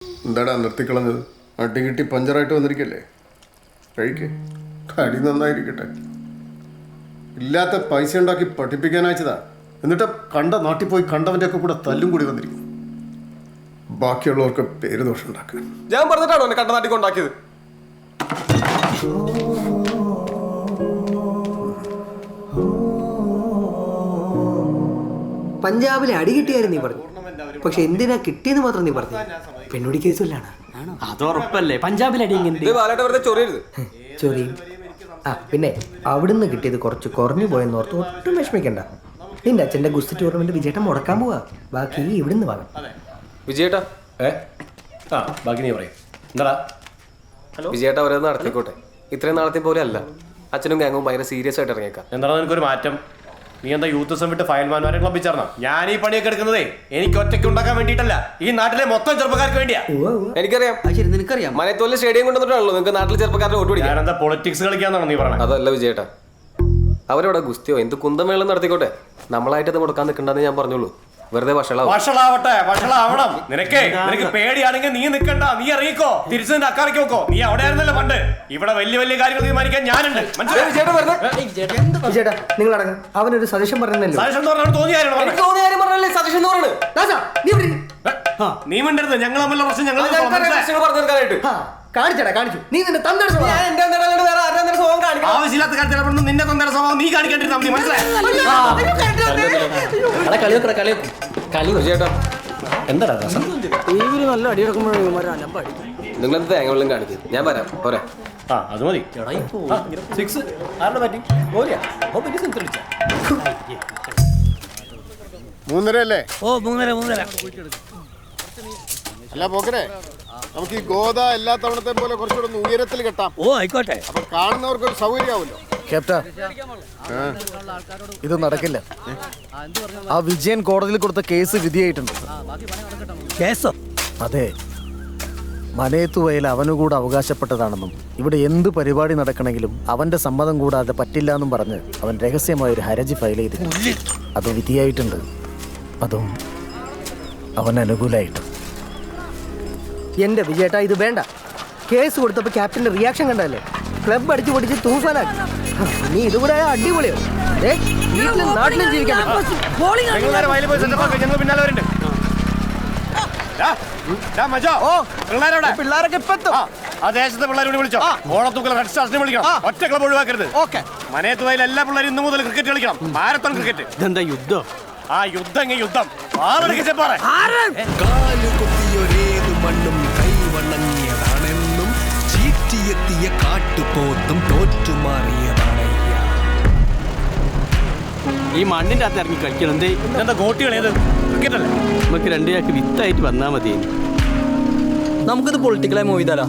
എന്താടാ നിർത്തിക്കളഞ്ഞത്? അടി കിട്ടി പഞ്ചറായിട്ട് വന്നിരിക്കല്ലേ? കഴിക്ക്, കടി നന്നായിരിക്കട്ടെ. ഇല്ലാത്ത പൈസ ഉണ്ടാക്കി പഠിപ്പിക്കാൻ അയച്ചതാ. എന്നിട്ട് കണ്ട നാട്ടിൽ പോയി കണ്ടവൻ്റെ ഒക്കെ കൂടെ തല്ലും കൂടി വന്നിരിക്കും. ബാക്കിയുള്ളവർക്ക് പേര് ദോഷം ഉണ്ടാക്കാൻ. ഞാൻ പറഞ്ഞിട്ടാണോ എന്നെ കണ്ട നാട്ടിൽ കൊണ്ടാക്കിയത്? പഞ്ചാബിലെ അടി കിട്ടിയായിരുന്നു നീ പറഞ്ഞു. പക്ഷെ എന്തിനാ കിട്ടിയെന്ന് മാത്രം നീ പറഞ്ഞു. പെണ്ണുടി കേസുല്ലാണ്. അത് ഉറപ്പല്ലേ? പഞ്ചാബിലെ അടി ചൊറിയും. ആ പിന്നെ അവിടുന്ന് കിട്ടിയത് കുറച്ച് കുറഞ്ഞു പോയെന്ന് ഓർത്ത് ഒട്ടും വിഷമിക്കണ്ട. നിന്റെ അച്ഛൻ്റെ ഗുസ്തി ടൂർണമെന്റ് വിജയേട്ടൻ മുടക്കാൻ പോവാ. ബാക്കി ഇവിടുന്ന് വാങ്ങാം. വിജയേട്ടാ ബാക്കി നീ പറയും. എന്താടാ വിജയേട്ടാ അവരത് നടത്തിക്കോട്ടെ. ഇത്രയും നാളത്തെ പോലെ അല്ല. അച്ഛനും ഗാങ്ങും ഭയങ്കര സീരിയസ് ആയിട്ട് ഇറങ്ങിയേക്കാം. എന്താണ് നിനക്കൊരു മാറ്റം? നീ എന്താ യൂത്ത് വിട്ട് ഫയൽമാൻമാരെ ക്ലബ്ബിൽ ചേർന്നോ? ഞാൻ ഈ പണിയൊക്കെ എടുക്കുന്നതേ എനിക്ക് ഒറ്റയ്ക്ക് ഉണ്ടാക്കാൻ വേണ്ടിയിട്ടല്ല, ഈ നാട്ടിലെ മൊത്തം ചെറുപ്പക്കാർക്ക് വേണ്ടിയാ. എനിക്കറിയാം, നിനക്കറിയാം. മനത്തോലെ സ്റ്റേഡിയം കൊണ്ടുവന്നിട്ടാണല്ലോ നിങ്ങൾക്ക് നാട്ടിലെ ചെറുപ്പക്കാരുടെ വോട്ട് പിടിക്കാൻ. ഞാനെന്താ പൊളിറ്റിക്സ് കളിക്കാന്നാണോ നീ പറഞ്ഞത്? അതല്ല വിജയേട്ടാ, അവരവിടെ ഗുസ്തിയോ എന്ത് കുന്തമേളം നടത്തിക്കോട്ടെ. നമ്മളായിട്ട് അത് മുടക്കാൻ നിൽക്കണ്ടെന്ന് ഞാൻ പറഞ്ഞോളൂ. വെറുതെ വഷളാവണം. നിനക്ക് പേടിയാണെങ്കിൽ നീ നിൽക്കണ്ട, നീ ഇറങ്ങിക്കോ, തിരിച്ചു നിന്റെ അക്കാറയ്ക്ക് നോക്കോ. നീ അവിടെ ആയിരുന്നല്ലോ പണ്ട്. ഇവിടെ വലിയ വലിയ കാര്യങ്ങൾ തീരുമാനിക്കാൻ ഞാനുണ്ട്. ചേട്ടാ നിങ്ങൾ അടങ്ങ്. അവനൊരു സജഷൻ പറഞ്ഞല്ലോ. സജഷൻ നീ മിണ്ടരുത്. ഞങ്ങൾ തമ്മിലുള്ള പ്രശ്നം ഞങ്ങൾ കാണിച്ചടാ, കാണിച്ചു. നീ നിന്റെ തന്തയുടെ ആവശ്യമില്ലാത്ത കാര്യത്തിൽ നിന്റെ തന്തയുടെ സ്വഭാവം നീ കാണിക്കേണ്ടിരുന്ന എന്താ നല്ല അടിയെടുക്കുമ്പോഴേ നിങ്ങളെന്ത് തേങ്ങ കാണിക്കും. ഞാൻ വരാം. പോരാ, അത് മതി. 3:30 അല്ലേ? ഓ 3:30. അല്ല പോക്കരെ, നമുക്ക് ഈ ഗോദ എല്ലാ തവണത്തെ പോലെ കുറച്ചുകൂടെ ഉയരത്തിൽ കെട്ടാം. ഓ ആയിക്കോട്ടെ. അപ്പൊ കാണുന്നവർക്ക് ഒരു സൗകര്യമാവല്ലോ. ഇത് നടക്കില്ല. ആ വിജയൻ കോടതിയിൽ കൊടുത്ത കേസ് വിധിയായിട്ടുണ്ട്. കേസോ? അതെ, മനയത്തുവയൽ അവനുകൂടെ അവകാശപ്പെട്ടതാണെന്നും ഇവിടെ എന്ത് പരിപാടി നടക്കണമെങ്കിലും അവന്റെ സമ്മതം കൂടാതെ പറ്റില്ല എന്നും പറഞ്ഞ് അവൻ രഹസ്യമായ ഒരു ഹർജി ഫയൽ ചെയ്തിട്ടുണ്ട്. അത് വിധിയായിട്ടുണ്ട്, അതും അവൻ അനുകൂലമായിട്ട്. എന്റെ വിജയേട്ടാ ഇത് വേണ്ട. കേസ് കൊടുത്തപ്പോ ക്യാപ്റ്റന്റെ റിയാക്ഷൻ കണ്ടല്ലേ? ക്ലബ് അടിച്ചു പൊടിച്ച് തൂഫാനാക്കി. നീ ഇതുകൂടെ അടിപൊളിയോ? വീട്ടിലും നാട്ടിലും ജീവിക്കാൻ പിള്ളേരൊക്കെ ആ ദേശത്തെ പിള്ളേരോട് വിളിച്ചോ. ഓണത്തൂക്കൽ റെഡ് സ്റ്റാർസിനെ വിളിക്കണം. ഒറ്റ ക്ലബ് ഒഴിവാക്കരുത്. മനയത്തുവയൽ എല്ലാ പിള്ളേരും ഇന്നു മുതൽ ക്രിക്കറ്റ് കളിക്കണം. Marathon cricket. ഇതെന്താ യുദ്ധം? ആ യുദ്ധം യുദ്ധം മണ്ണും കൈവണങ്ങിയതാണെന്നും ചീറ്റിയെത്തിയ കാട്ടുപോത്തും തോറ്റുമാറിയതാണയ്യ. ഈ മണ്ണിന്റെ അകത്ത് ഇറങ്ങി കളിക്കണം. എന്തേ എന്താ ഗോട്ടികൾ? ഏത് ക്രിക്കറ്റ് അല്ലേ? നമുക്ക് രണ്ടുപേർക്ക് വിത്തായിട്ട് വന്നാൽ മതി. നമുക്കിത് പൊളിറ്റിക്കലായി മൂവ് ചെയ്താലോ?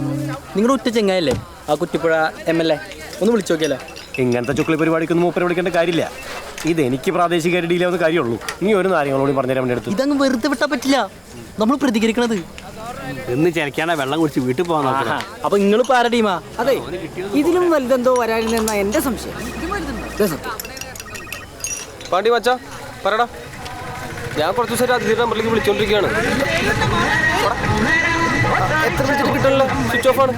നിങ്ങളുടെ ഒറ്റ ചെങ്ങായല്ലേ ആ കുറ്റിപ്പുഴ MLA? ഒന്ന് വിളിച്ചു നോക്കിയാലോ? ഇങ്ങനത്തെ ചുക്കളി പരിപാടിക്കൊന്നും മൂപ്പരെ വിളിക്കേണ്ട കാര്യമില്ല. ഇത് എനിക്ക് പ്രാദേശികമായിട്ട് ഡീൽ ആവുന്ന കാര്യമുള്ളൂ. നീ ഒരു കാര്യങ്ങളോട് പറഞ്ഞുതരാൻ വേണ്ടി എടുത്തു. ഇതങ്ങ് വെറുതെ വിട്ടാ പറ്റില്ല. നമ്മൾ പ്രതികരിക്കണത് എന്ന് ചിരക്കാണ വെള്ളം കുടിച്ച് വീട്ടിൽ പോകാൻ നോക്കണം. അപ്പൊ നിങ്ങൾ പാര ടീമാ? അതെ, ഇതിലും വലുതെന്തോ വരാനില്ലെന്നാ എന്റെ സംശയം. പാണ്ടി മച്ചാ പറയടാ. ഞാൻ കുറച്ച് ദിവസമായിട്ട് അതിഥിയുടെ നമ്പറിലേക്ക് വിളിച്ചോണ്ടിരിക്കുകയാണ്. എത്ര വിളിച്ചിട്ട് കിട്ടണല്ലോ, സ്വിച്ച് ഓഫ് ആണ്.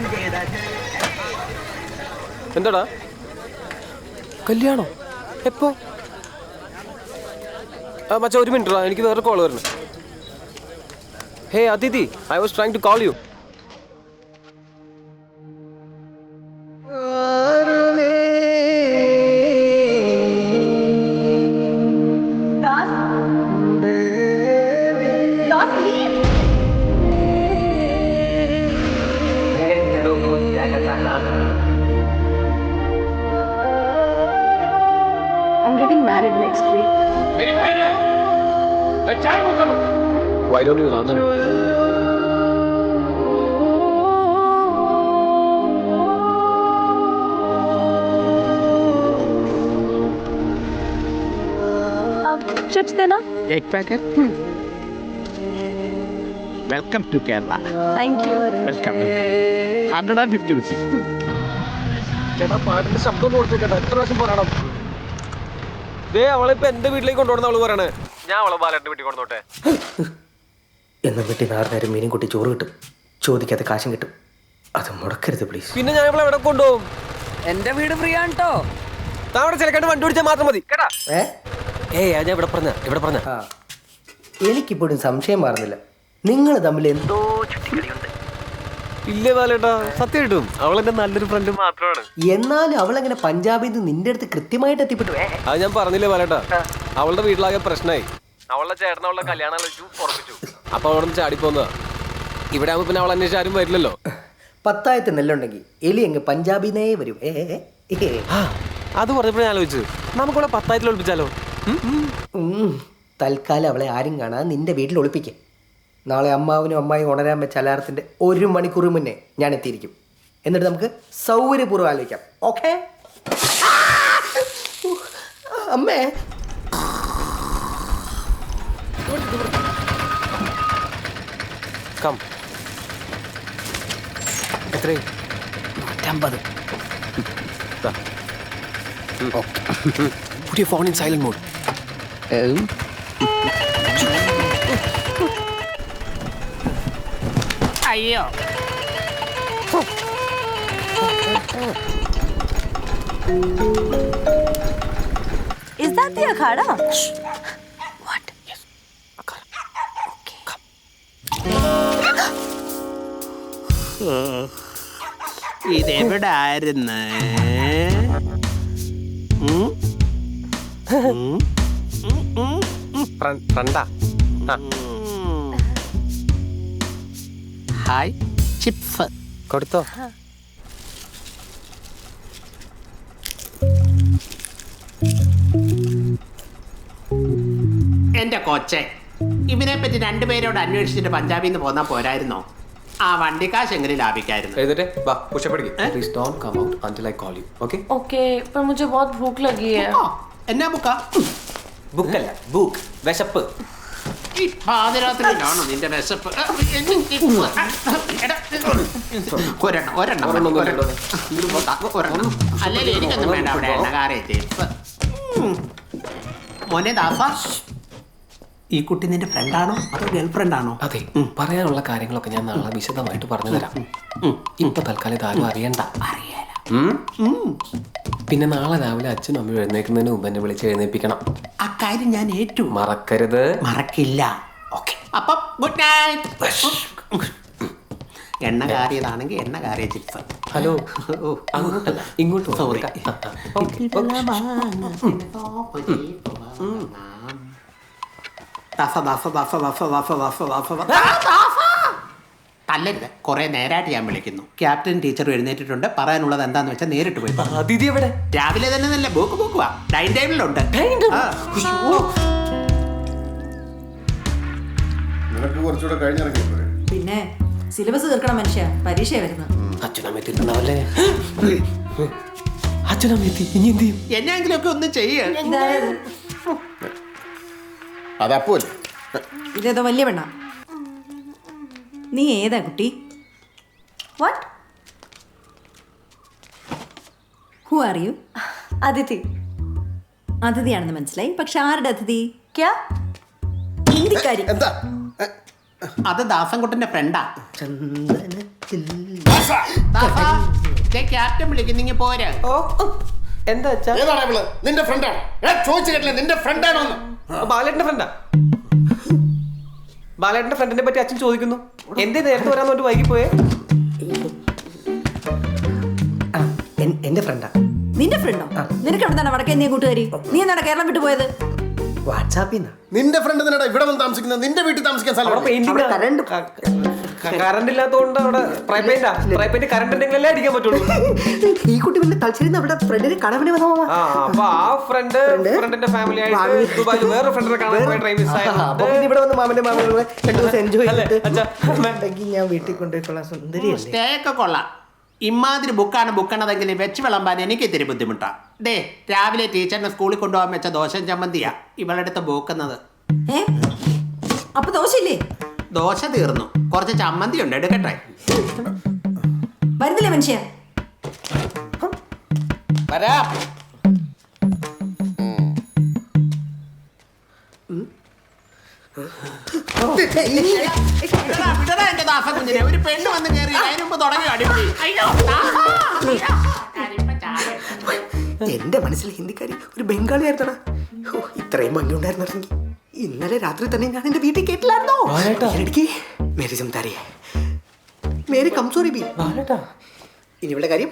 എന്താടാ കല്യാണോ? എപ്പോ? മച്ചാ ഒരു മിനിറ്റ്, എനിക്ക് വേറെ കോൾ വരണം. Hey Athithi, I was trying to call you. I'm getting married next week. Why don't you London? Chips देना? एक packet. Welcome to Kerala. Thank you. Welcome. 150 rupees. ചേട്ടാ പാട്ടിന്റെ ശബ്ദം കൊടുത്തു കേട്ടോ. എത്ര പ്രാവശ്യം പറയണം? അവളിപ്പോ എന്റെ വീട്ടിലേക്ക് കൊണ്ടുപോകണം അവള് പറയണേ. ഞാൻ അവളെ ബാലേട്ടന്റെ വീട്ടിൽ കൊണ്ടുപോട്ടെ. എന്നും വെട്ടി നാർന്നേരം മീനും കൂട്ടി ചോറ് കിട്ടും. ചോദിക്കാതെ കാശും കിട്ടും. അത് മുടക്കരുത് പ്ലീസ്. പിന്നെ ഞാൻ ഇവിടെ എവിടെ കൊണ്ടുപോകും? എന്റെ വീട് ഫ്രീ ആണ് കേട്ടോ. അവിടെ ചിലക്കാണ്ട് വണ്ടി പിടിച്ചാൽ മാത്രം മതി കേട്ടാ. ഏ ഞാൻ ഇവിടെ പറഞ്ഞ ആ എനിക്കിപ്പോഴും സംശയം മാറുന്നില്ല. നിങ്ങൾ തമ്മിൽ എന്തോ ചുറ്റിക്കളിയുണ്ട്. ഇല്ലേ ബാലേട്ടാ, സത്യം കിട്ടും. അവളെന്റെ നല്ലൊരു ഫ്രണ്ട് മാത്രമാണ്. എന്നാലും അവളെങ്ങനെ പഞ്ചാബിൽ നിന്ന് നിന്റെ അടുത്ത് കൃത്യമായിട്ട് എത്തിപ്പെട്ടു? അത് ഞാൻ പറഞ്ഞില്ലേ ബാലേട്ടാ, അവളുടെ വീട്ടിലാകെ പ്രശ്നമായി. അവളുടെ ചേട്ടൻ അവളുടെ കല്യാണം കഴിച്ചു ഉറപ്പിച്ചു. അപ്പൊ അവിടെ നിന്ന് ചാടിപ്പോന്നതാ. ഇവിടെ ആകുമ്പോ പിന്നെ അവൾ അന്വേഷിച്ച് ആരും വരില്ലല്ലോ. പത്തായത്ത് നെല്ലുണ്ടെങ്കിൽ എലി അങ്ങ് പഞ്ചാബിന്നേ വരും. അത് പറഞ്ഞപ്പോഴേ ആലോചിച്ചു, നമുക്കിവിടെ 10,000 ഒളിപ്പിച്ചാലോ? തൽക്കാലം അവളെ ആരും കാണാതെ നിന്റെ വീട്ടിൽ ഒളിപ്പിക്കും. നാളെ അമ്മാവനും അമ്മായും ഉണരാൻ വെച്ച അലാറത്തിന്റെ 1 മണിക്കൂർ മുന്നേ ഞാൻ എത്തിയിരിക്കും. എന്നിട്ട് നമുക്ക് സൗകര്യപൂർവ്വം ആലോചിക്കാം. ഓക്കെ അമ്മേ? കം. എത്രയും 150. Put your phone in silent mode. അയ്യോ. Is that the akhada? What? Yes. Akhada. Okay. Come. ഇതെവിടെ ആയിരുന്നു? ഫ്രണ്ടാ. Hi chips. കൊടുത്തോ? എന്റെ കൊച്ചെ, ഇവനെ പറ്റി രണ്ടുപേരോട് അന്വേഷിച്ചിട്ട് പഞ്ചാബിൽ നിന്ന് പോന്നാ പോരായിരുന്നോ? ആ വണ്ടിക്കാശ് എങ്ങനെ ലാഭിക്കായിരുന്നു? എഴുതട്ടെ, വാ പുഷപ്പ് അടിക്ക്. Please don't come out until I call you. Okay? Okay, पर मुझे बहुत भूख लगी है. എന്നാ ബുക്കാ? ബുക്കല്ല, ബുക്ക്. വിശപ്പ്. ഈ പാതിരാത്രിയിലാണോ നിന്റെ വിശപ്പ്? ഒരെണ്ണം അല്ലെങ്കിൽ എനിക്കൊന്നും വേണ്ട. അവിടെ എണ്ണകാരെ ചിപ്സ്. മോനെ ദാസ, ഈ കുട്ടി നിന്റെ ഫ്രണ്ടാണോ അതോ ഗേൾ ഫ്രണ്ടാണോ? അതെ, പറയാനുള്ള കാര്യങ്ങളൊക്കെ ഞാൻ നാളെ വിശദമായിട്ട് പറഞ്ഞു തരാം. ഇപ്പൊ തൽക്കാലം ഇതാരും അറിയണ്ട. പിന്നെ നാളെ രാവിലെ അച്ഛനും അമ്മയും എഴുന്നേൽക്കുന്നതിന് മുമ്പ് എന്നെ വിളിച്ച് എഴുന്നേൽപ്പിക്കണം. അക്കാര്യം ഞാൻ ഏറ്റു. മറക്കരുത്. മറക്കില്ല. ഓക്കെ, അപ്പം ഗുഡ് നൈറ്റ്. എണ്ണ കാറിയതാണെങ്കിൽ എണ്ണ കാറിയ ചിപ്സ്. ഹലോ, അങ്ങോട്ടല്ല ഇങ്ങോട്ട്. സോറി. തല്ലരുത്, കുറെ നേരമായിട്ട് ഞാൻ വിളിക്കുന്നു. ക്യാപ്റ്റൻ ടീച്ചർ എഴുന്നേറ്റിട്ടുണ്ട്. പറയാനുള്ളത് എന്താന്ന് വെച്ചാൽ നേരിട്ട് പോയി. അതിഥി എവിടെ? രാവിലെ തന്നെ നല്ല ബുക്ക് ബുക്കുവാ, ഡൈൻ ടേബിളിലുണ്ട്. നിനക്ക് കുറച്ചുകൂടെ കഴിഞ്ഞിറങ്ങി പോരെ. പിന്നെ സിലബസ് തീർക്കണം മനുഷ്യ, പരീക്ഷ വരുന്നത്. അച്ഛനമ്മ എത്തിയിട്ടുണ്ടാവല്ലേ? അച്ഛനമ്മ എത്തി, ഇനി എന്ത് ചെയ്യും? എന്നെങ്കിലും ഒക്കെ ഒന്ന് ചെയ്യ. അതപ്പോലെ ഇതേതോ വലിയ പെണ്ണ. നീ ഏതാ കുട്ടി? What? Who are you? Aditi. അതിഥിയാണെന്ന് മനസ്സിലായി, പക്ഷെ ആരുടെ അതിഥി? क्या? ഹിന്ദിക്കാരി. എന്താ? അത് ദാസൻകുട്ടന്റെ ഫ്രണ്ടാ. ക്യാപ്റ്റൻ വിളിക്കുന്നെങ്കിൽ പോരാ. എന്താ അച്ഛാ? ഏതാണ് അവള്? നിന്റെ ഫ്രണ്ടാണ്? ചോദിച്ചു കേട്ടില്ല, നിന്റെ ഫ്രണ്ടാണോ? ബാലേട്ടന്റെ ഫ്രണ്ടാ. ബാലേട്ടന്റെ ഫ്രണ്ടിനെ പറ്റി അച്ഛൻ ചോദിക്കുന്നു. എന്തേ നേരത്തെ വരാൻ വേണ്ടി വൈകി പോയേ? എന്റെ ഫ്രണ്ടാ. നിന്റെ ഫ്രണ്ടോ? നിനക്ക് എവിടെ നിന്നാണ് വടക്കേ നീ കൂട്ടുകാരി? നീ എന്താണ് കേരളം വിട്ടു പോയത്? വാട്സാപ്പിൽ നിന്നാ. നിന്റെ ഫ്രണ്ട് നിന്നടാ ഇവിടെ വന്ന് താമസിക്കുന്നത്. നിന്റെ വീട്ടിൽ താമസിക്കാൻ സ്ഥലം കറണ്ട് ഇല്ലാത്തതുകൊണ്ട് അവിടെ പ്രൈ പെയിന്റ് കറണ്ട് ഉണ്ടെങ്കിലല്ലേ അടിക്കാൻ പറ്റുള്ളൂ. ഈ കുട്ടി പിന്നെ തലശ്ശേരി അവിടെ ഫ്രണ്ടിന് കടവിന് വന്നോ? അപ്പൊ ആ ഫ്രണ്ടിന്റെ ഫാമിലി ആയിട്ട് ദുബായിൽ വേറെ ഫ്രണ്ടിനെ കാണാൻ പോയ ട്രെയിൻ മിസ് ആയിരുന്നു. ഇവിടെ വന്ന് മാമന്റെ മാമനോട് 2 ദിവസം എൻജോയ് ചെയ്തിട്ട് ഞാൻ വീട്ടിൽ കൊണ്ടുപോയിക്കൊള്ളാം. സുന്ദരിയല്ലേ? സ്റ്റേ ഒക്കെ കൊള്ളാം. ഇമാതിരി ബുക്കാണ് ബുക്കണതെങ്കിൽ വെച്ച് വിളമ്പാൻ എനിക്ക് ഇത്തിരി ബുദ്ധിമുട്ടാ. ദേ, രാവിലെ ടീച്ചറിനെ സ്കൂളിൽ കൊണ്ടുപോകാൻ വെച്ച ദോശ ചമ്മന്തിയാ ഇവളെടുത്ത് ബൂക്കുന്നത്. അപ്പൊ ദോശയില്ലേ? ദോശ തീർന്നു, കുറച്ച് ചമ്മന്തി ഉണ്ട്, എടുക്കട്ടെ. വരുന്നില്ലേ മനുഷ്യ? വരാം. വിടടാ എന്റെ ദാസ കുഞ്ഞിനെ. ഒരു പെണ്ണ് വന്ന് കയറി അതിന് മുമ്പ് തുടങ്ങി അടിപൊളി. എന്റെ മനസ്സിൽ ഹിന്ദിക്കാരി ഒരു ബംഗാളി ആയിരുന്നടാ. ഇത്രയും ഭംഗി ഉണ്ടായിരുന്നെങ്കിൽ ഇന്നലെ രാത്രി തന്നെ ഞാൻ എന്റെ വീട്ടിൽ കേട്ടില്ലായിരുന്നോ? മേരി സംസാരിയെ മേരി കംസോറി ബി. ഇനി ഇവിടെ കാര്യം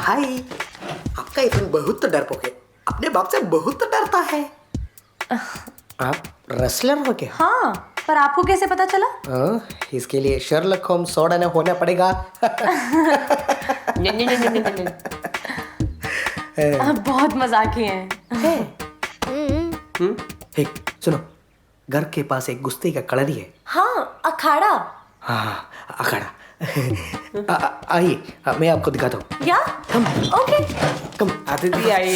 हाय आपका इफन बहुत डरपोक है अपने बाप से बहुत डरता है आप रेसलर हो क्या? हाँ, पर आपको कैसे पता चला? इसके लिए शर्लक होम्स सोडा न होना पड़ेगा. आप बहुत मजाकी हैं. हे सुनो, घर के पास एक गुस्ती का कलरी है. हाँ, अखाड़ा. हाँ अखाड़ा. आइए मैं आपको दिखाता हूँ. या? ओके. कम അതിഥി ആയി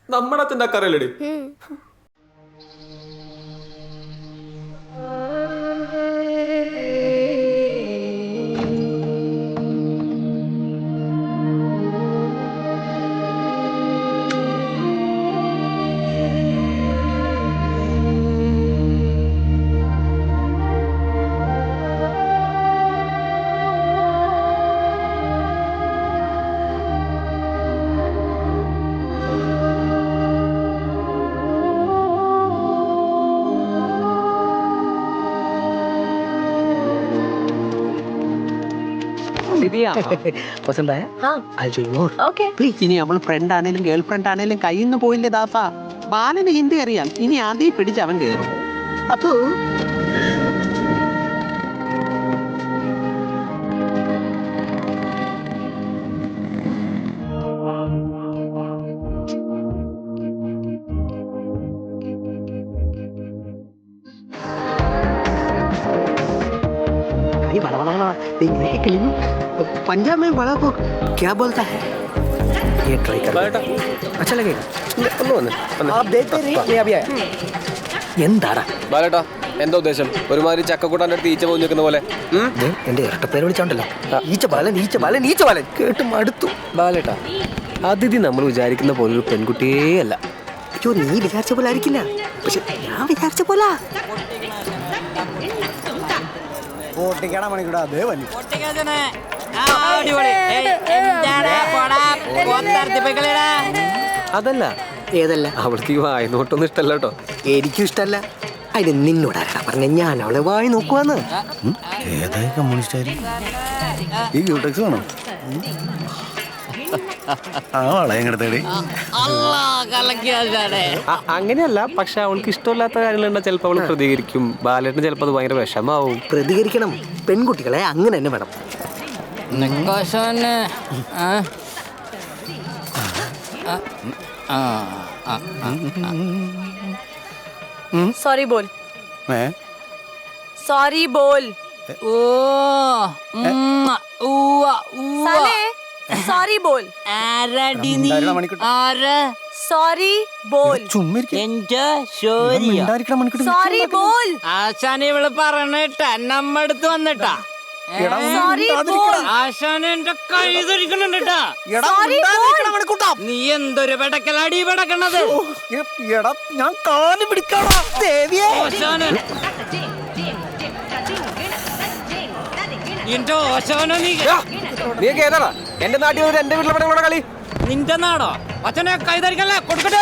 നമ്മുടെ അച്ഛൻ്റെ അക്കറിയല്ലേ? पसंद आया? हाँ. I'll show you more. Okay. Please. ഇനി അവൾ ഫ്രണ്ട് ആണേലും ഗേൾ ഫ്രണ്ട് ആണേലും കയ്യിൽ നിന്ന് പോയില്ലേ ദാസ. ബാലന് ഹിന്ദി അറിയാം. ഇനി ആദ്യം പിടിച്ച് അവൻ കയറും. अतो पंजाब में बड़ा को क्या बोलता है? ये ट्राई कर. अच्छा लगेगा. आप देखते रहिए, मैं अभी आया. എന്താടാ ബാലേട്ടാ എന്താ ഉദ്ദേശം? ഒരുമാതിരി ചക്കക്കൂട്ടാൻ്റെ അടുത്ത് ഈച്ച പോയി നിൽക്കുന്ന പോലെ. എന്റെ ഇരട്ടപ്പേര് വിളിച്ചോണ്ടല്ലോ. ഈച്ച ബാലൻ ഈച്ച ബാലൻ ഈച്ച ബാലൻ കേട്ട് മടുത്തു. ബാലേട്ടാ അതിഥി നമ്മൾ വിചാരിക്കുന്ന പോലൊരു പെൺകുട്ടിയേ അല്ല. അയ്യോ നീ വിചാരിച്ച പോലെ ആയിരിക്കില്ല, പക്ഷെ ഞാൻ വിചാരിച്ച പോലെ. മണിക്കൂടാ അതേ വന്നു. അതല്ല ഏതല്ല അവൾക്ക് ഈ വായി നോട്ടൊന്നും ഇഷ്ടല്ല കേട്ടോ. എനിക്കും ഇഷ്ടല്ല. അതിന് നിന്നോടാരാ പറഞ്ഞ ഞാൻ അവളെ വായി നോക്കുവാന്ന്. ഏതായി കമ്മ്യൂണിസ്റ്റ് ഈ ക്യൂടെക്സ് വേണം. ആ വളയങ്ങടത്തേടി അങ്ങനെയല്ല, പക്ഷെ അവൾക്ക് ഇഷ്ടമില്ലാത്ത കാര്യങ്ങളുണ്ടാ ചിലപ്പോൾ അവൾ പ്രതികരിക്കും. ബാലേട്ടന് ചിലപ്പോൾ അത് ഭയങ്കര വിഷമാവും. പ്രതികരിക്കണം. പെൺകുട്ടികളെ അങ്ങനെ തന്നെ വേണം. सॉरी बोल. सॉरी बोल. साले सॉरी बोल. सॉरी बोल. सॉरी बोल. ആശാനെ ഇവള് പറഞ്ഞിട്ടാ നമ്മടുത്ത് വന്നിട്ടാ. सॉरी बोल. ആശാനെ എന്റെ കൈ ധരിക്കണുണ്ടാ. सॉरी बोल. നീ എന്തൊരു പെടക്കലാടി പെടക്കണത്? ഞാൻ കാല് പിടിക്കാണോ ദേവിയെ? ആശാനെ എന്റെ ആശാനെ നീ കേട്ടാ എന്റെ നാട്ടിൽ ഒരു എന്റെ വീട്ടിലെ പടം കളി. നിന്റെ നാടോ? അച്ഛനെ കൈ ധരിക്കല്ലേ, കൊടുക്കട്ടെ.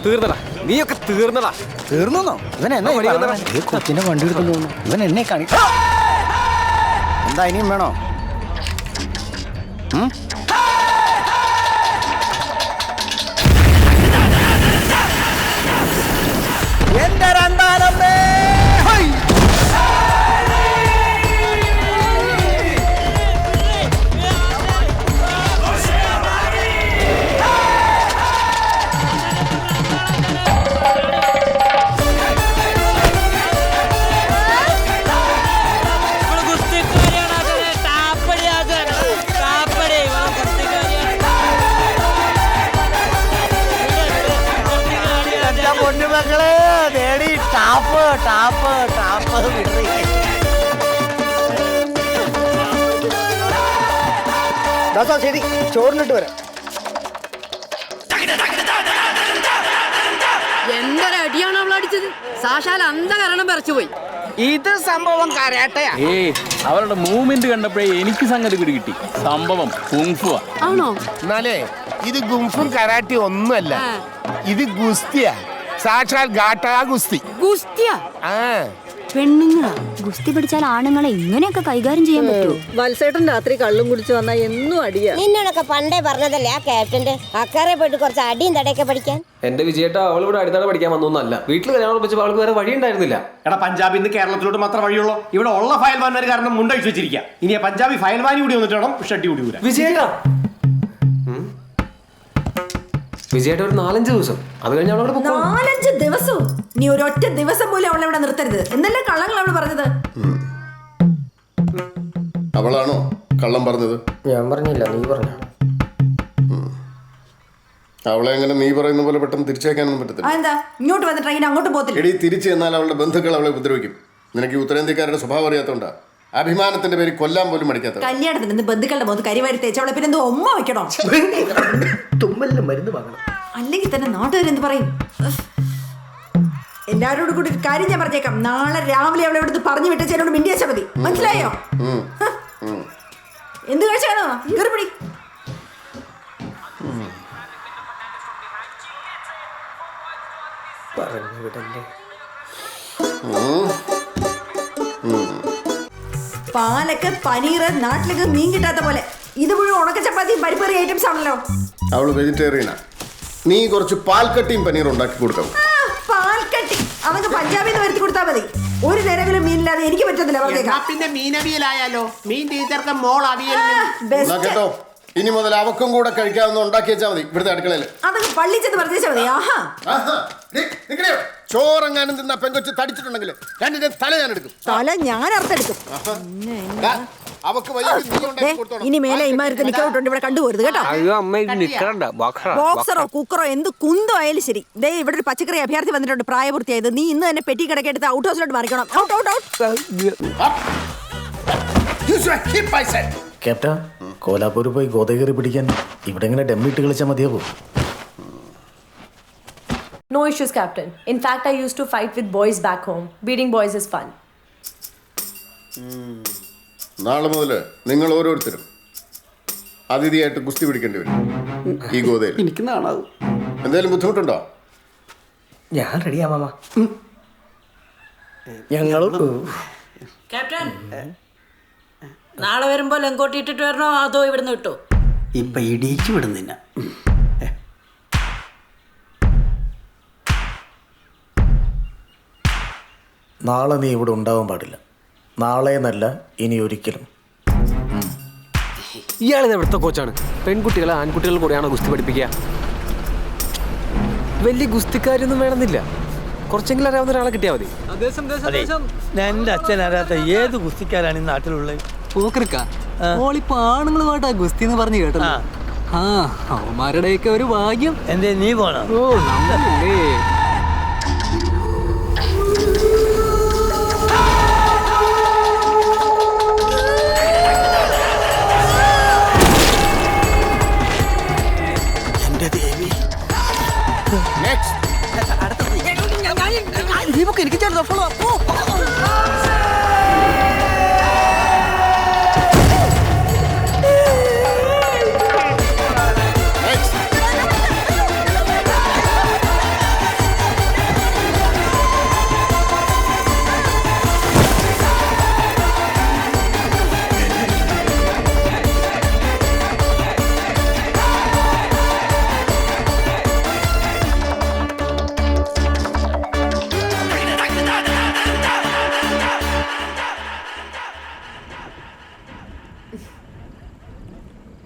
തീർന്നടാ, നീയൊക്കെ തീർന്നടാ. തീർന്നോ? ഇവൻ എന്നെ കൊച്ചിന്റെ വണ്ടി എടുക്കുന്നു. ഇവൻ എന്നെ കാണിക്കാം. എന്താ ഇനിയും വേണോ? എന്റെ രണ്ടാനമ്മേ മക്കളെ നേടി ടാപ്പ് ടാപ്പ് ടാപ്പ് ശരി ചോറിനിട്ട് വരാം. സാക്ഷാൽ അന്ധകരണം പറിച്ചുപോയി. ഇത് സംഭവം കരാട്ടയാ. അവരുടെ മൂവ്മെന്റ് കണ്ടപ്പോഴേ എനിക്ക് സംഗതി പിടികിട്ടി. സംഭവം കുങ്ഫുവാ. ആണോ? എന്നാലേ ഇത് ഗുംഫും കരാട്ടി ഒന്നുമല്ല, ഇത് ഗുസ്തിയാ. സാക്ഷാൽ ഗാട്ടാ ഗുസ്തി. ഗുസ്തിയാ? ആ പെണ്ണുങ്ങളാ ഗുസ്തി പിടിച്ചാൽ ആണുങ്ങളെ ഇങ്ങനെയൊക്കെ കൈകാര്യം ചെയ്യാൻ പറ്റുമോ? വത്സേട്ടൻ രാത്രി കള്ളും കുടിച്ചു വന്നാ എന്നും അടിയാ. നിന്നോടൊക്കെ പണ്ടേ പറഞ്ഞതല്ലേ ആ ക്യാപ്റ്റന്റെ അക്കരെ പോയിട്ട് കുറച്ച് അടിയും തടയൊക്കെ പഠിക്കാൻ. എന്റെ വിജയേട്ടാ അവൾ ഇവിടെ അടുത്താണ് പഠിക്കാൻ വന്നൊന്നല്ല. വീട്ടിൽ കല്യാണം ഉറപ്പിച്ചപ്പോൾ അവൾക്ക് വേറെ വഴി ഉണ്ടായിരുന്നില്ല. എടാ, പഞ്ചാബിൽ നിന്ന് കേരളത്തിലോട്ട് മാത്രം വഴിയുള്ളൂ. ഇവിടെ ഉള്ള ഫയൽവാന്മാർ കാരണം മുണ്ടഴിച്ചു വെച്ചിരിക്കുക. ഇനി ആ പഞ്ചാബി ഫയൽവാനി കൂടി വന്നിട്ട് വേണം ഷട്ടി കൂടി വരാൻ. വിജയേട്ടാ വിജയേട്ട ഒരു 4-5 ദിവസം, അത് കഴിഞ്ഞ് അവളവിടെ 4-5 ദിവസവും? നീ ഒരൊറ്റ ദിവസം പോലും അവളെ ഇവിടെ നിർത്തരുത് എന്നല്ലേ കള്ളങ്ങൾ അവള് പറഞ്ഞത്? അവളാണോ കള്ളം പറഞ്ഞത്? ഞാൻ പറഞ്ഞില്ല, നീ പറഞ്ഞു. അവളെ അങ്ങനെ നീ പറയുന്ന പോലെ പെട്ടെന്ന് തിരിച്ചേക്കാനൊന്നും പറ്റത്തില്ല. എന്താ ഇങ്ങോട്ട് വന്ന ട്രെയിൻ അങ്ങോട്ട് പോകത്തില്ല? എടി, തിരിച്ചു എന്നാൽ അവളുടെ ബന്ധുക്കൾ അവളെ ഉപദ്രവിക്കും. നിനക്ക് ഈ ഉത്തരേന്ത്യക്കാരുടെ സ്വഭാവം അറിയാത്തോണ്ടാ. അഭിമാനത്തിന്റെ പേര് കൊല്ലാൻ പോലും മടിക്കാത്ത. കല്യാണത്തിന് നിന്ന് ബന്ധുക്കളുടെ മുഖത്ത് കരിവാരി തേച്ചവളെ പിന്നെ എന്തോ ഉമ്മ വെക്കണോ? തുമ്മലിന് മരുന്ന് വാങ്ങണം. അല്ലെങ്കിൽ തന്നെ നാട്ടുകാരെന്ത് പറയും? എല്ലാവരോടും കൂടി ഒരു കാര്യം ഞാൻ പറഞ്ഞേക്കാം. നാളെ രാവിലെ അവളെ ഇവിടുന്ന് പറഞ്ഞു വിട്ട ചേരോട് മിണ്ടിയാച്ചാ മതി. മനസ്സിലായോ? എന്ത് കഴിച്ചാണോ? കയറിപ്പിടി. പറഞ്ഞു വിടല്ലേ. പാലൊക്കെ പനീർ നാട്ടിലേക്ക് മീൻ കിട്ടാത്ത പോലെ ഇത് മുഴുവൻ ഉണക്ക ചപ്പാത്തിയും പരിപ്പറി ഐറ്റംസ് ആണല്ലോ. അവള് വെജിറ്റേറിയനാ. നീ കുറച്ച് പാൽക്കട്ടിയും പനീർ ഉണ്ടാക്കി കൊടുക്കാം. പാൽക്കട്ടി അതൊക്കെ പഞ്ചാബിൽ നിന്ന് വരുത്തി കൊടുത്താൽ മതി. ഒരു നേരമെങ്കിലും മീനില്ലാതെ എനിക്ക് പറ്റത്തില്ല. പറഞ്ഞേക്കാം. പിന്നെ മീനവിയലായാലോ? മീൻ ടീച്ചർക്ക് മോൾ എന്നാ കേട്ടോ, ഇനി മുതൽ അവക്കും കൂടെ കഴിക്കാവുന്ന ഉണ്ടാക്കി വെച്ചാൽ മതി ഇവിടുത്തെ അടുക്കളയിൽ. അതൊക്കെ പള്ളിച്ചെന്ന് പറഞ്ഞാൽ മതി. ചോറെങ്ങാനും തിന്ന പെങ്കൊച്ച് തടിച്ചിട്ടുണ്ടെങ്കിൽ രണ്ടിന്റെ തല ഞാൻ എടുക്കും. തല ഞാൻ അർത്തെടുക്കും. അവക്ക് ഇനി മേലെ ഇമാരത്തെ നിക്കൗട്ടുണ്ട് ഇവിടെ കണ്ടുപോരുത് കേട്ടോ. ബോക്സറോ കുക്കറോ എന്ത് കുന്തോ ആയാലും ശരി. ദേ ഇവിടെ ഒരു പച്ചക്കറി അഭ്യർത്ഥി വന്നിട്ടുണ്ട്, പ്രായപൂർത്തിയായത്. നീ ഇന്ന് തന്നെ പെട്ടി കിടക്കെടുത്ത് ഔട്ട് ഹൗസിലോട്ട് മാറിക്കണം. Out out out. Captain, Kolhapur പോയി ഗോദാവരി പിടിക്കാൻ ഇവിടെ ഇങ്ങനെ ഡെമ്മിട്ട് കളിച്ചാൽ മതിയാവോ? No issues, Captain. In fact, I used to fight with boys back home. Beating boys is fun. നാളെ മുതൽ നിങ്ങൾ ഓരോരുത്തരും അതിഥിയായിട്ട് ഗുസ്തി പിടിക്കേണ്ടി വരും ഈ ഗോതയിൽ. എനിക്ക് നാണാവും. എന്തെങ്കിലും ബുദ്ധിമുട്ടുണ്ടോ? ഞാൻ റെഡിയാ മാമ. ഞങ്ങളും ക്യാപ്റ്റൻ, നാളെ വരുമ്പോ ലങ്കോട്ടി ഇട്ടിട്ട് വരണോ അതോ ഇവിടുന്ന് കിട്ടോ? ഇപ്പൊ ഇടിയിച്ചു വിടുന്നില്ല. നാളെ നീ ഇവിടെ ഉണ്ടാവാൻ പാടില്ല. നാളെ എന്നല്ല, ഇനി ഒരിക്കലും. ഇയാളിത് എവിടുത്തെ കോച്ചാണ്? പെൺകുട്ടികളെ ആൺകുട്ടികൾ കൂടെയാണോ ഗുസ്തി പഠിപ്പിക്കുക? വലിയ ഗുസ്തിക്കാരൊന്നും വേണമെന്നില്ല, കുറച്ചെങ്കിലും അറിയാവുന്ന ഒരാളെ കിട്ടിയാൽ മതി. എന്റെ അച്ഛൻ അറിയാത്ത ഏത് ഗുസ്തിക്കാരാണ് ഈ നാട്ടിലുള്ളത്? ഓളിപ്പോ ആണുങ്ങളുമായിട്ടാ ഗുസ്തി എന്ന് പറഞ്ഞു കേട്ടോ. ആ അവന്മാരുടെയൊക്കെ ഒരു ഭാഗ്യം. എന്തേ നീ പോണോ? ഓ നമ്മളല്ലേ. എനിക്ക് ചേർന്നോ ഫോളോ.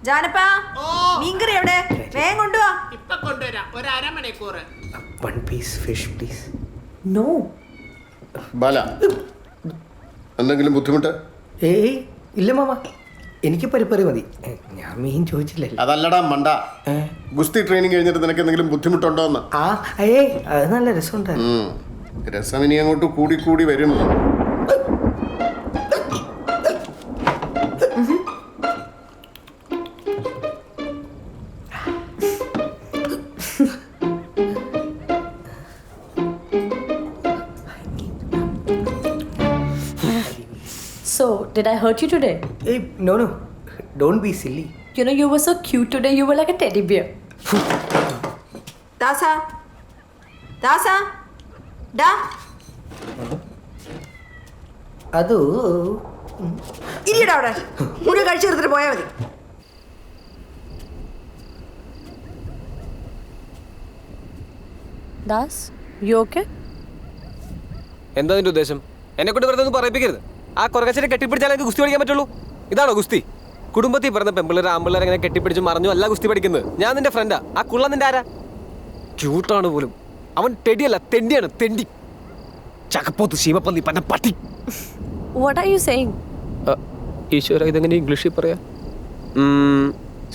ജാനപ്പാ, മീൻകറി എവിടെ? വേഗം കൊണ്ടുവാ. ഇപ്പൊ കൊണ്ടുവരാം, ഒരു അരമണിക്കൂർ. One piece fish please. No Bala, എന്തെങ്കിലും ബുദ്ധിമുട്ട്? ഏയ് ഇല്ല മാമ, എനിക്ക് പരിപ്പറി മതി. ഞാൻ മീൻ ചോദിച്ചില്ലല്ലോ. അതല്ലടാ മണ്ട, ഗുസ്തി ട്രെയിനിങ് കഴിഞ്ഞിട്ട് നിനക്ക് എന്തെങ്കിലും ബുദ്ധിമുട്ടുണ്ടോ എന്ന്? ആ ഏയ് അത് നല്ല രസമുണ്ടായിരുന്നു. രസം ഇനി അങ്ങോട്ട് കൂടി കൂടി വരും. Did I hurt you today? Hey, no. Don't be silly. You know, you were so cute today. You were like a teddy bear. ദാസ ദാസ ഡാ അത് ഇരിയടാ അവിടെ ഒരു കഴിച്ചു എടുത്തിട്ട് പോയാൽ മതി. Das, you okay? എന്താ നിന്റെ ഉദ്ദേശം? എന്നെ കൊണ്ട് വെറുതെ ഒന്നും പറയിപ്പിക്കരുത്. ആ കുറകച്ചനെ കെട്ടിപ്പിടിച്ചാൽ എനിക്ക് ഗുസ്തി പഠിക്കാൻ പറ്റുള്ളൂ. ഇതാണോ ഗുസ്തി? കുടുംബത്തിൽ പറഞ്ഞ പെമ്പിള്ളേർ ആമ്പിള്ളേർ എങ്ങനെ കെട്ടിപ്പിടിച്ച് മറിഞ്ഞു അല്ല ഗുസ്തി പഠിക്കുന്നത്. ഞാൻ നിന്റെ ഫ്രണ്ടാ. ആ കുള്ള നിന്റെ ആരാ? ക്യൂട്ടാണ് പോലും. അവൻ ടെടിയല്ല, തെണ്ടിയാണ്. തെണ്ടി ചകപ്പോത്ത് ശീമപ്പന്നി പന്ന പട്ടി. What are you saying? ഈശ്വര, ഇതെങ്ങനെ ഇംഗ്ലീഷിൽ പറയാ?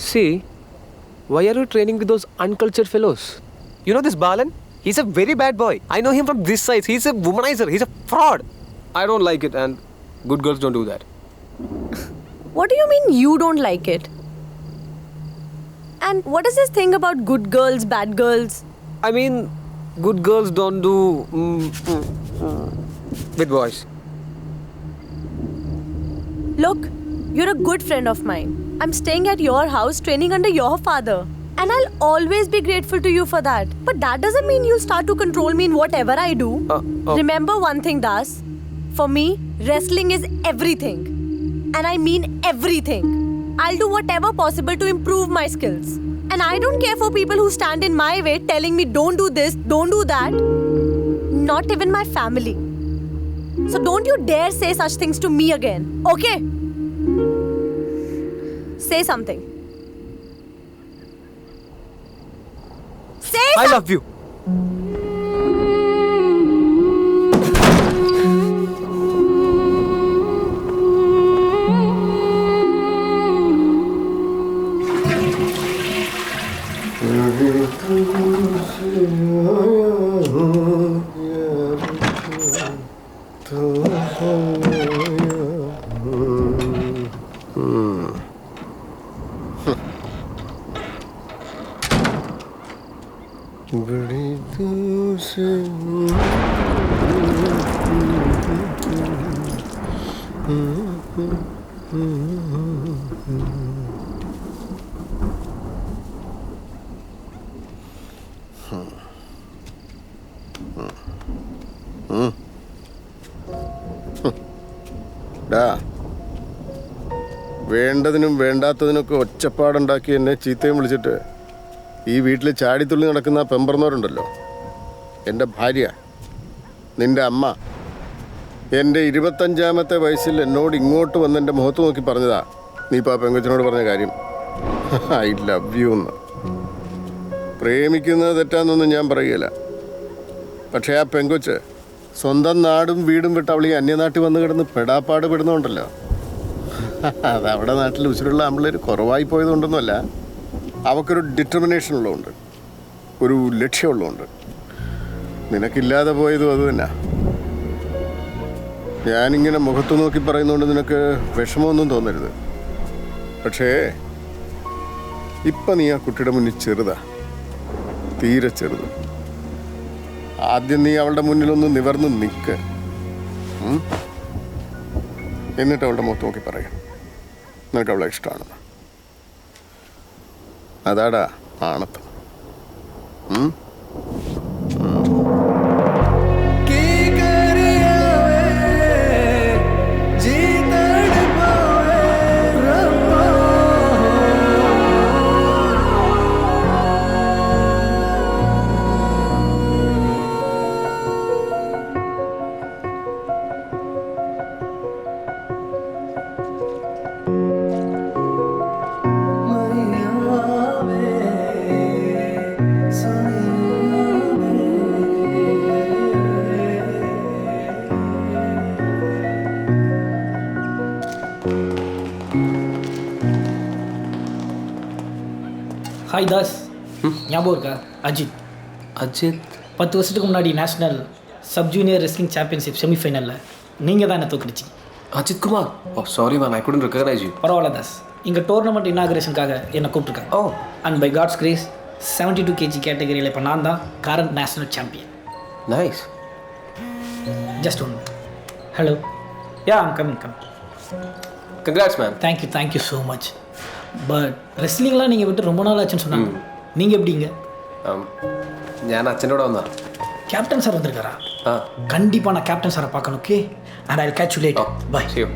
See, why are you training with those uncultured fellows? You know this Balan? He's a very bad boy. I know him from this side. He's a womanizer. He's a fraud. I don't like it, and good girls don't do that. What do you mean you don't like it? And what is this thing about good girls, bad girls? I mean, good girls don't do with boys. Look, you're a good friend of mine. I'm staying at your house, training under your father. And I'll always be grateful to you for that. But that doesn't mean you'll start to control me in whatever I do. Remember one thing, Das. For me, wrestling is everything. And I mean everything. I'll do whatever possible to improve my skills. And I don't care for people who stand in my way telling me don't do this, don't do that. Not even my family. So don't you dare say such things to me again, okay? Say something. Say I love you. വേണ്ടതിനും വേണ്ടാത്തതിനൊക്കെ ഒച്ചപ്പാടുണ്ടാക്കി എന്നെ ചീത്തയും വിളിച്ചിട്ട് ഈ വീട്ടിൽ ചാടിത്തുള്ളി നടക്കുന്ന പെമ്പറന്നവരുണ്ടല്ലോ, എൻ്റെ ഭാര്യ, നിൻ്റെ അമ്മ, എൻ്റെ 25ാമത്തെ വയസ്സിൽ എന്നോട് ഇങ്ങോട്ട് വന്ന് എൻ്റെ മുഖത്ത് നോക്കി പറഞ്ഞതാ നീ ഇപ്പോൾ ആ പെങ്കൊച്ചിനോട് പറഞ്ഞ കാര്യം. ഐ ലവ് യു എന്ന്. പ്രേമിക്കുന്നത് തെറ്റാന്നൊന്നും ഞാൻ പറയുകയില്ല. പക്ഷേ ആ പെങ്കൊച്ച് സ്വന്തം നാടും വീടും വിട്ട് അവൾ ഈ അന്യനാട്ടിൽ വന്ന് കിടന്ന് പെടാപ്പാട് പെടുന്നുണ്ടല്ലോ, അത് അവിടെ നാട്ടിൽ ഉച്ചിലുള്ള ആമ്പിള്ളേർ കുറവായി പോയതുകൊണ്ടൊന്നുമല്ല, അവക്കൊരു ഡിറ്റർമിനേഷൻ ഉള്ളതുകൊണ്ട്, ഒരു ലക്ഷ്യമുള്ളതുകൊണ്ട്. നിനക്കില്ലാതെ പോയതും അത് തന്നെ. ഞാനിങ്ങനെ മുഖത്ത് നോക്കി പറയുന്നതുകൊണ്ട് നിനക്ക് വിഷമമൊന്നും തോന്നരുത്. പക്ഷേ ഇപ്പം നീ ആ കുട്ടിയുടെ മുന്നിൽ ചെറുതാ, തീരെ ചെറുത്. ആദ്യം നീ അവളുടെ മുന്നിലൊന്ന് നിവർന്ന് നിൽക്ക്, എന്നിട്ട് അവളുടെ മുഖത്ത് നോക്കി പറയാം നിനക്ക് അവളെ ഇഷ്ടമാണെന്ന്. അതാടാ ആണത്തം. ஹாய் தாஸ், ஞாபகம் இருக்கா? அஜித் 10 வருஷத்துக்கு முன்னாடி national sub junior wrestling championship செமிஃபைனலில் நீங்கள் தான் என்ன தோக்கடிச்சிங்க. Ajith Kumar? Oh sorry man, I couldn't recognize you. பரவாயில்ல தாஸ், இங்கே டோர்னமெண்ட் இனாகரேஷனுக்காக என்னை கூப்பிட்ருக்காங்க. Oh, and by God's grace 72 kg கேட்டகரியில் இப்போ நான் தான் current national champion. Nice. Just one. Hello, yeah I'm coming. Congrats ma'am. Thank you so much. But ரெஸ்லிங்லாம் நீங்கள் விட்டு ரொம்ப நாள் ஆச்சுன்னு சொன்னாங்க. நீங்கள் எப்படிங்க? ഞാൻ അച്ഛനോട് വന്നാ. Captain sir வந்திருக்காரா? ஆ கண்டிப்பாக நான் கேப்டன் சாரை பார்க்கணும். Okay, and I will catch you later. Bye. See you.